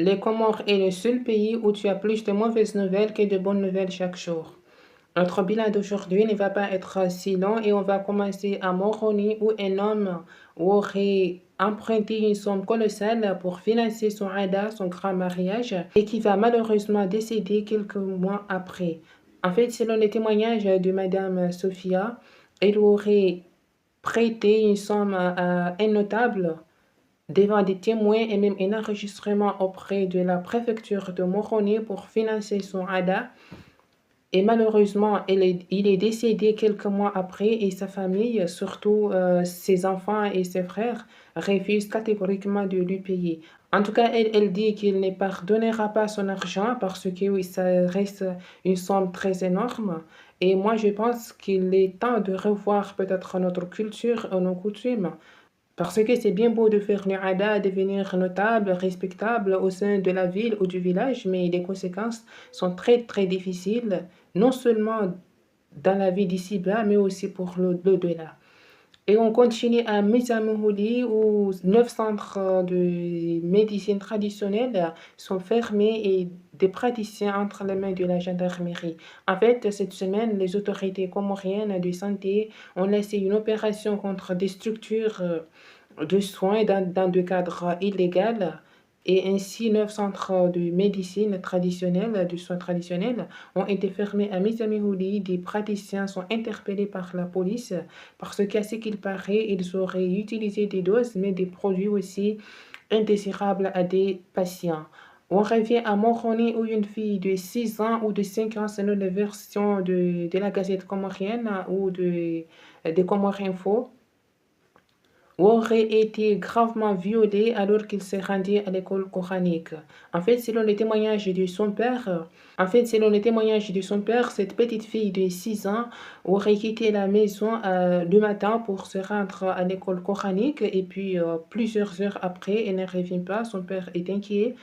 Les Comores est le seul pays où tu as plus de mauvaises nouvelles que de bonnes nouvelles chaque jour. Notre bilan d'aujourd'hui ne va pas être si long et on va commencer à Moroni où un homme aurait emprunté une somme colossale pour financer son Ada, son grand mariage, et qui va malheureusement décéder quelques mois après. En fait, selon les témoignages de Madame Sophia, elle aurait prêté une somme à un notable devant des témoins et même un enregistrement auprès de la préfecture de Moroni pour financer son Ada. Et malheureusement, il est décédé quelques mois après et sa famille, surtout ses enfants et ses frères, refusent catégoriquement de lui payer. En tout cas, elle dit qu'il ne pardonnera pas son argent parce que oui, ça reste une somme très énorme. Et moi, je pense qu'il est temps de revoir peut-être notre culture et nos coutumes. Parce que c'est bien beau de faire le ada, devenir notable, respectable au sein de la ville ou du village, mais les conséquences sont très très difficiles, non seulement dans la vie d'ici-bas, mais aussi pour l'au-delà. Et on continue à Misamuhuli où 9 centres de médecine traditionnelle sont fermés et des praticiens entre les mains de la gendarmerie. En fait, cette semaine, les autorités comoriennes de santé ont lancé une opération contre des structures de soins dans des cadres illégaux et ainsi 9 centres de médecine traditionnelle, de soins traditionnels, ont été fermés à Misamuhuli. Des praticiens sont interpellés par la police parce qu'à ce qu'il paraît, ils auraient utilisé des doses, mais des produits aussi indésirables à des patients. On revient à Moroni où une fille de 6 ans ou de 5 ans, selon les versions de la Gazette comorienne ou de Comores Info, aurait été gravement violée alors qu'il s'est rendu à l'école coranique. En fait, selon les témoignages de son père, cette petite fille de 6 ans aurait quitté la maison le matin pour se rendre à l'école coranique et puis plusieurs heures après, elle ne revient pas. Son père est inquiet.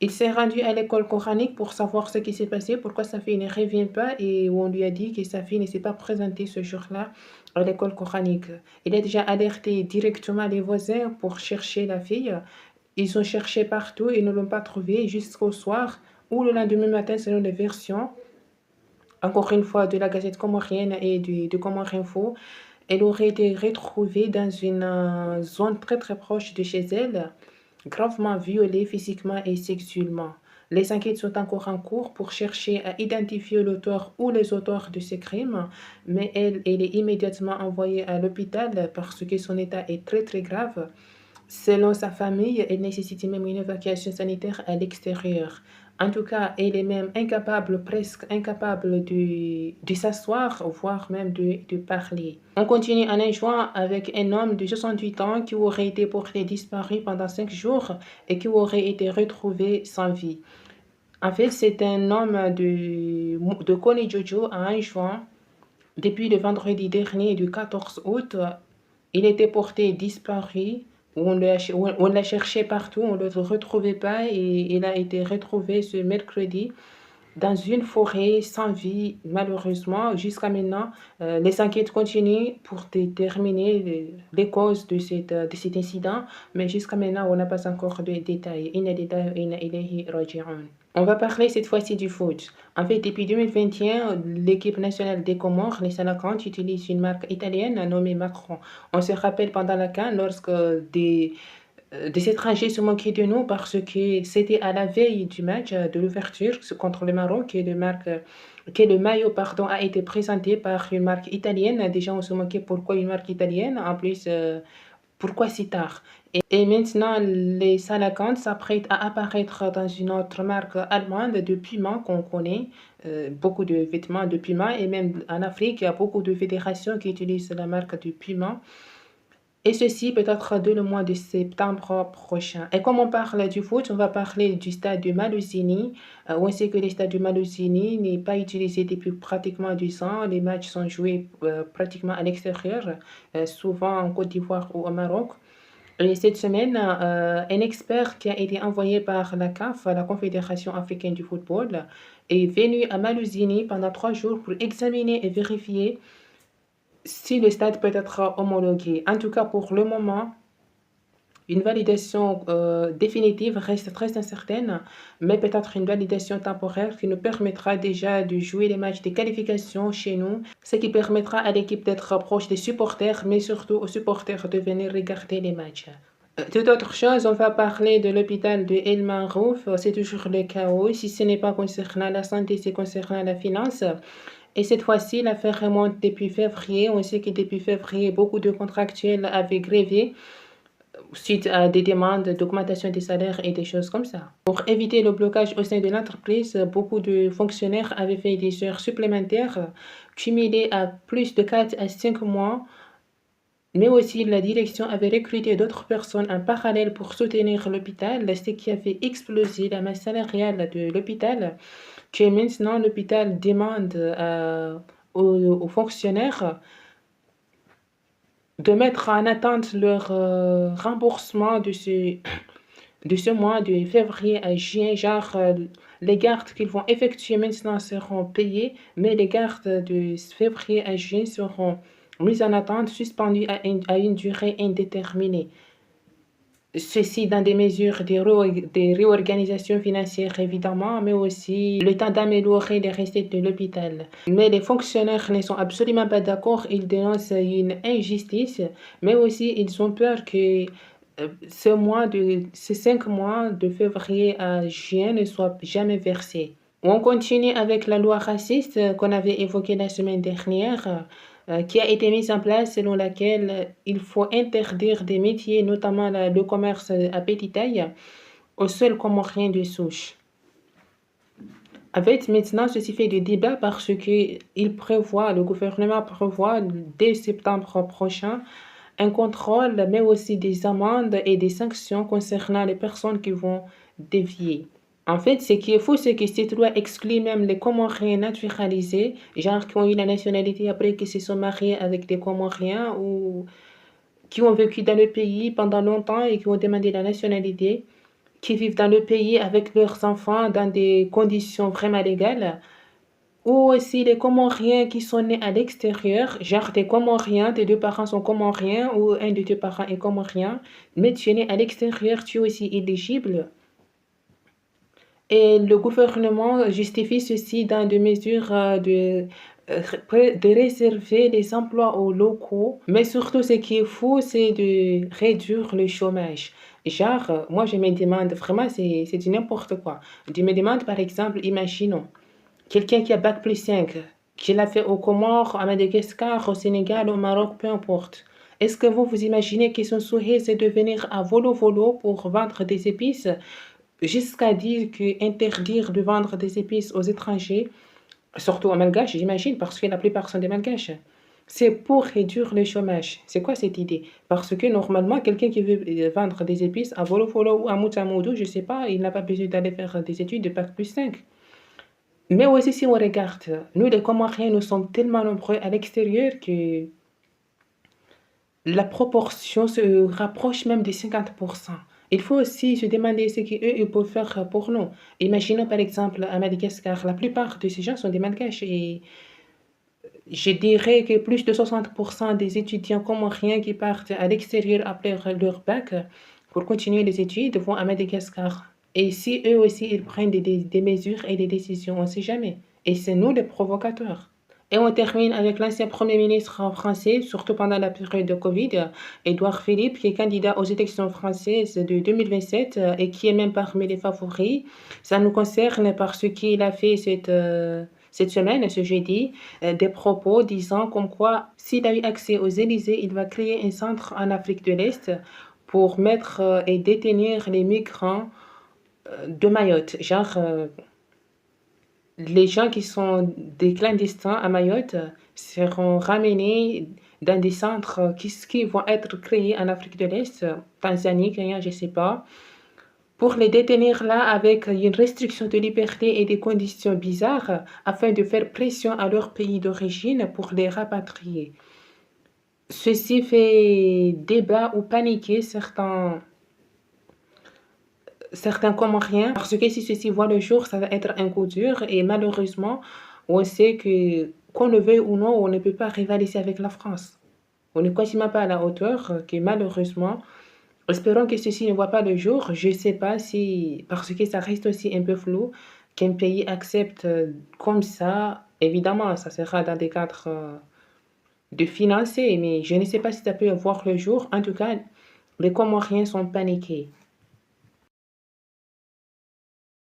Il s'est rendu à l'école coranique pour savoir ce qui s'est passé, pourquoi sa fille ne revient pas et on lui a dit que sa fille ne s'est pas présentée ce jour-là à l'école coranique. Il a déjà alerté directement les voisins pour chercher la fille. Ils ont cherché partout et ne l'ont pas trouvée jusqu'au soir ou le lendemain matin selon les versions, encore une fois de la Gazette comorienne et de Comores Info. Elle aurait été retrouvée dans une zone très très proche de chez elle, gravement violée physiquement et sexuellement. Les enquêtes sont encore en cours pour chercher à identifier l'auteur ou les auteurs de ces crimes, mais elle est immédiatement envoyée à l'hôpital parce que son état est très très grave. Selon sa famille, elle nécessite même une évacuation sanitaire à l'extérieur. En tout cas, elle est même incapable, presque incapable de s'asseoir, voire même de parler. On continue en juin avec un homme de 68 ans qui aurait été porté disparu pendant 5 jours et qui aurait été retrouvé sans vie. En fait, c'est un homme de Konijojo à Anjouan. Depuis le vendredi dernier du 14 août, il était porté disparu. On l'a cherché partout, on ne le retrouvait pas et il a été retrouvé ce mercredi dans une forêt sans vie, malheureusement. Jusqu'à maintenant, les enquêtes continuent pour déterminer les causes de cet incident, mais jusqu'à maintenant, on n'a pas encore de détails. Inna lillahi wa inna ilayhi raji'un. On va parler cette fois-ci du foot. En fait, depuis 2021, l'équipe nationale des Comores, les Salakans, utilise une marque italienne nommée Macron. On se rappelle pendant la CAN lorsque des étrangers se moquaient de nous parce que c'était à la veille du match de l'ouverture contre le Maroc que le maillot pardon, a été présenté par une marque italienne. Déjà, on se moquait pourquoi une marque italienne. En plus, pourquoi si tard? Et maintenant, les Salakans s'apprêtent à apparaître dans une autre marque allemande de piment qu'on connaît. Beaucoup de vêtements de piment. Et même en Afrique, il y a beaucoup de fédérations qui utilisent la marque du piment. Et ceci peut-être dès le mois de septembre prochain. Et comme on parle du foot, on va parler du stade de Maluzini. On sait que le stade de Maluzini n'est pas utilisé depuis pratiquement 10 ans. Les matchs sont joués pratiquement à l'extérieur, souvent en Côte d'Ivoire ou au Maroc. Et cette semaine, un expert qui a été envoyé par la CAF, la Confédération africaine du football, est venu à Maluzini pendant 3 jours pour examiner et vérifier si le stade peut être homologué. En tout cas, pour le moment, Une validation définitive reste très incertaine, mais peut-être une validation temporaire qui nous permettra déjà de jouer les matchs de qualification chez nous, ce qui permettra à l'équipe d'être proche des supporters, mais surtout aux supporters de venir regarder les matchs. Toute autre chose, on va parler de l'hôpital de El Marouf. C'est toujours le chaos. Si ce n'est pas concernant la santé, c'est concernant la finance. Et cette fois-ci, l'affaire remonte depuis février. On sait que depuis février, beaucoup de contractuels avaient grévé suite à des demandes d'augmentation des salaires et des choses comme ça. Pour éviter le blocage au sein de l'entreprise, beaucoup de fonctionnaires avaient fait des heures supplémentaires cumulées à plus de 4 à 5 mois, mais aussi la direction avait recruté d'autres personnes en parallèle pour soutenir l'hôpital, ce qui a fait exploser la masse salariale de l'hôpital, que maintenant l'hôpital demande aux fonctionnaires de mettre en attente leur remboursement de ce mois de février à juin. Genre, les gardes qu'ils vont effectuer maintenant seront payés, mais les gardes de février à juin seront mises en attente, suspendues à une durée indéterminée. Ceci dans des mesures de réorganisation financière évidemment, mais aussi le temps d'améliorer les recettes de l'hôpital. Mais les fonctionnaires ne sont absolument pas d'accord, ils dénoncent une injustice, mais aussi ils ont peur que ces 5 mois de février à juin ne soient jamais versés. On continue avec la loi raciste qu'on avait évoquée la semaine dernière, qui a été mise en place selon laquelle il faut interdire des métiers, notamment le commerce à petite taille, aux seuls Comoriens de souche. En fait, maintenant, ceci fait des débats parce que le gouvernement prévoit dès septembre prochain un contrôle, mais aussi des amendes et des sanctions concernant les personnes qui vont dévier. En fait, ce qui est fou, c'est que cette loi exclut même les Comoriens naturalisés, genre qui ont eu la nationalité après qu'ils se sont mariés avec des Comoriens ou qui ont vécu dans le pays pendant longtemps et qui ont demandé la nationalité, qui vivent dans le pays avec leurs enfants dans des conditions vraiment légales, ou aussi les Comoriens qui sont nés à l'extérieur, genre des Comoriens, tes deux parents sont Comoriens ou un de tes parents est Comorien, mais tu es né à l'extérieur, tu es aussi éligible. Et le gouvernement justifie ceci dans des mesures de réserver les emplois aux locaux. Mais surtout, ce qui est fou, c'est de réduire le chômage. Genre, moi, je me demande, vraiment, c'est du n'importe quoi. Je me demande, par exemple, imaginons, quelqu'un qui a bac plus 5, qui l'a fait aux Comores, à Madagascar, au Sénégal, au Maroc, peu importe. Est-ce que vous imaginez que son souhait, c'est de venir à volo pour vendre des épices? Jusqu'à dire que interdire de vendre des épices aux étrangers, surtout aux Malgaches, j'imagine, parce que la plupart sont des Malgaches, c'est pour réduire le chômage. C'est quoi cette idée? Parce que normalement, quelqu'un qui veut vendre des épices à Volofolo ou à Moutamoudou, je sais pas, il n'a pas besoin d'aller faire des études de bac plus 5. Mais aussi, si on regarde, nous les Comoriens, nous sommes tellement nombreux à l'extérieur que la proportion se rapproche même de 50%. Il faut aussi se demander ce qu'eux ils peuvent faire pour nous. Imaginons par exemple à Madagascar, la plupart de ces gens sont des Malgaches et je dirais que plus de 60% des étudiants comoriens qui partent à l'extérieur après leur bac pour continuer les études vont à Madagascar. Et si eux aussi ils prennent des mesures et des décisions, on ne sait jamais. Et c'est nous les provocateurs. Et on termine avec l'ancien Premier ministre français, surtout pendant la période de Covid, Édouard Philippe, qui est candidat aux élections françaises de 2027 et qui est même parmi les favoris. Ça nous concerne parce qu'il a fait cette semaine, ce jeudi, des propos disant comme quoi, s'il a eu accès aux Élysées, il va créer un centre en Afrique de l'Est pour mettre et détenir les migrants de Mayotte. Genre, les gens qui sont des clandestins à Mayotte seront ramenés dans des centres qui vont être créés en Afrique de l'Est, Tanzanie, Kenya, je ne sais pas, pour les détenir là avec une restriction de liberté et des conditions bizarres afin de faire pression à leur pays d'origine pour les rapatrier. Ceci fait débat ou paniquer certains Comoriens, parce que si ceci voit le jour, ça va être un coup dur et malheureusement, on sait que qu'on le veuille ou non, on ne peut pas rivaliser avec la France. On n'est quasiment pas à la hauteur, que malheureusement, Espérons que ceci ne voit pas le jour. Je ne sais pas si parce que ça reste aussi un peu flou, qu'un pays accepte, comme ça. Évidemment, ça sera dans des cadres, de financer, mais je ne sais pas si ça peut voir le jour. En tout cas, les Comoriens sont paniqués.